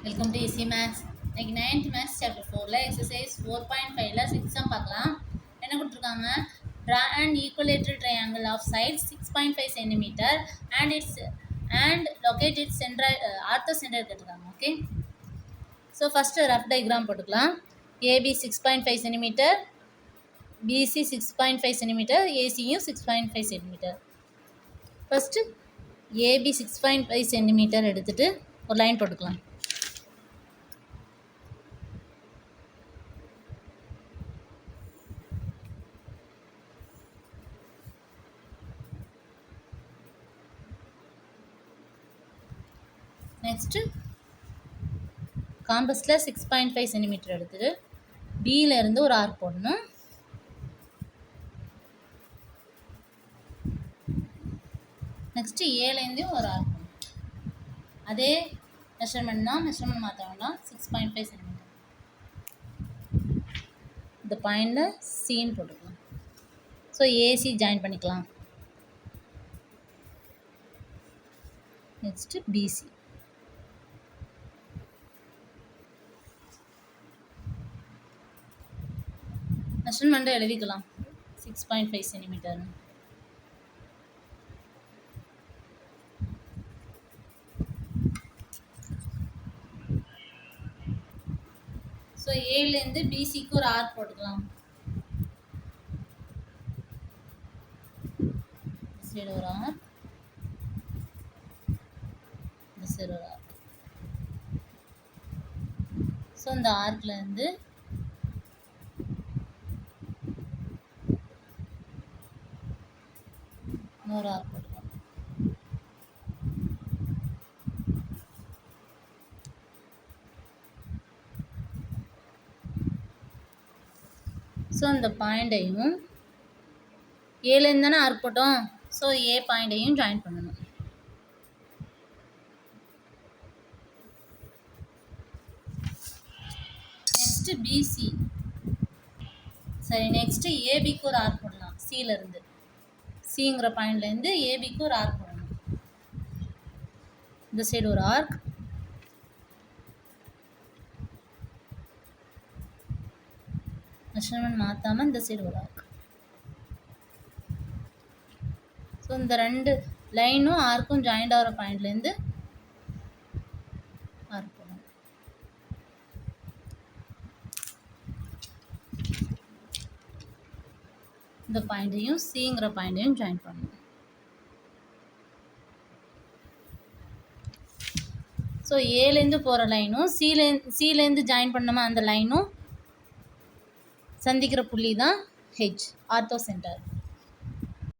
Welcome to easy maths. இன்னைக்கு 9th maths chapter 4ல exercise 4.5ல 6 சம் பார்க்கலாம். என்ன கொடுத்துருக்காங்க? Draw an equilateral triangle of sides 6.5 cm and locate its center orthocenter கேட்டிருக்காங்க. Okay, so first rough diagram போட்டுக்கலாம். AB 6.5 cm, BC 6.5 cm, ACயும் 6.5 cm. First AB 6.5 cm எடுத்துகிட்டு ஒரு லைன் போட்டுக்கலாம். நெக்ஸ்ட்டு காம்பஸில் 6.5 சென்டிமீட்டர் எடுத்துட்டு பியிலேருந்து ஒரு ஆர்க் போடணும். நெக்ஸ்ட்டு ஏலேருந்தும் ஒரு ஆர்க் போடணும். அதே மெஷர்மெண்ட் தான், மெஷர்மெண்ட் மாற்ற வேண்டாம். 6.5 சென்டிமீட்டர் இந்த பாயிண்டில் சின்னு போட்டுக்கலாம். ஸோ ஏசி ஜாயின் பண்ணிக்கலாம். Next BC. மெஷர்மெண்ட்டை எழுதிக்கலாம். 6.5 சென்டிமீட்டர். ஸோ ஏலேருந்து பிசிக்கு ஒரு ஆர்க் போட்டுக்கலாம். சைடு ஒரு ஆர்க், இந்த சைடு ஒரு ஆர்க். ஸோ இந்த ஆர்க்லேருந்து இன்னொரு ஆர்க் போட்டுக்கலாம். ஸோ இந்த பாயிண்டையும் ஏலேருந்து தானே ஆர்க் போட்டோம், ஸோ ஏ பாயிண்டையும் ஜாயின் பண்ணணும். நெக்ஸ்ட்டு பிசி, சரி நெக்ஸ்ட்டு ஏபிக்கு ஒரு ஆர்க் போடலாம். சியிலேருந்து, சிங்கிற பாயிண்ட்லேருந்து ஏபிக்கு ஒரு ஆர்க் போடணும். இந்த சைடு ஒரு ஆர்க், மெஷர்மெண்ட் மாற்றாமல் இந்த சைடு ஒரு ஆர்க். ஸோ இந்த ரெண்டு லைனும் ஆர்க்கும் ஜாயிண்ட் ஆகிற பாயிண்ட்லேருந்து ஆர்க் போடணும். இந்த பாயிண்டையும் சிங்கிற பாயிண்டையும் ஜாயின் பண்ணணும். ஸோ ஏலேருந்து போகிற லைனும் சிலேருந்து ஜாயின் பண்ணோமா அந்த லைனும் சந்திக்கிற புள்ளி தான் ஹெச், ஆர்த்தோ சென்டர்.